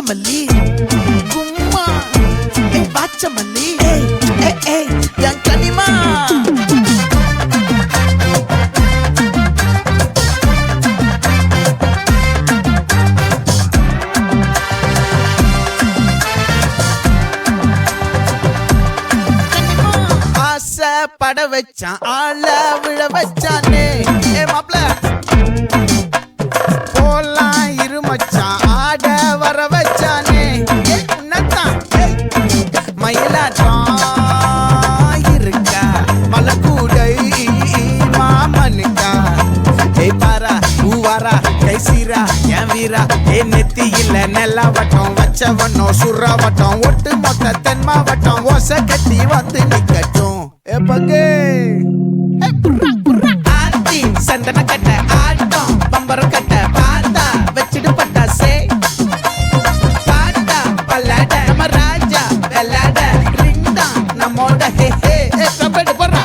மல்லி கும்மா பாச்ச மல்லி என் கனிமா பட வச்சான் ஆள விழ வச்சானே மாப்ள போலாம் இருமச்சான் ஆட வர வச்சானே உன்னத்தான் மயிலாட்டம் இருக்கா மலக்கூடை மாமனுக்கா பாரா பூவாரா கைசீரா என் வீரா நெத்தி இல்ல நெல்லா வட்டம் வச்சவனோ சுறா வட்டம் ஒட்டு மொத்த தென் மாவட்டம் ஓசை கட்டி வந்து நிக்கட்டும் ஆத்தி சந்தன கட்ட ஆட்டம் பம்பரம் கட்ட பார்த்தா வச்சிடு பட்டாசே பாட்டா பல்லாட நம்ம ராஜா வெள்ளாட ரிங் தான் நம்மோட ஹே ஹே கபடி போடுறா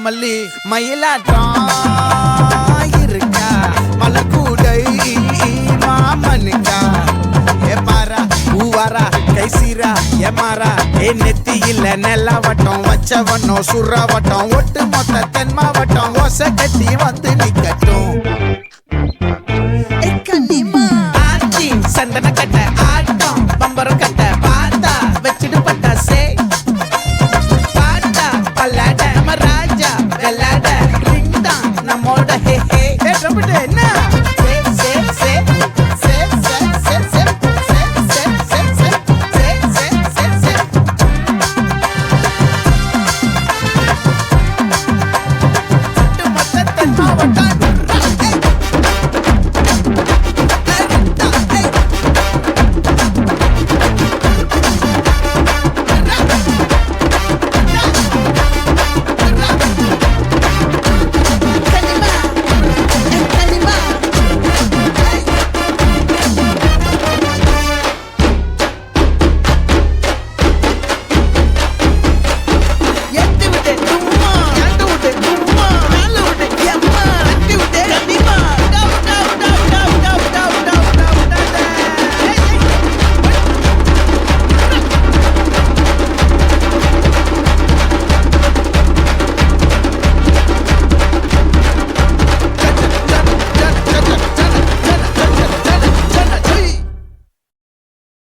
மல்லி மயிலாட்டம் இருக்கா மலக்கூடை மாமனுக்கா பாரா பூவாரா கைசீரா மாறா நெத்தி இல்ல நெல்லா வட்டம் வச்சவனோ சுறா வட்டம் ஒட்டு மொத்த தென் மாவட்டம் ஓசை கட்டி வந்து நிக்கட்டும் ஆச்சி சந்தன கட்ட ஆட்டம் பம்பரம் கட்ட பார்த்தா வச்சிடு பட்டாசே பாட்டா பல்லாட நம்ம ராஜா வெள்ளாட ரிங் தான் நம்மோட ஹே ஹே என்ன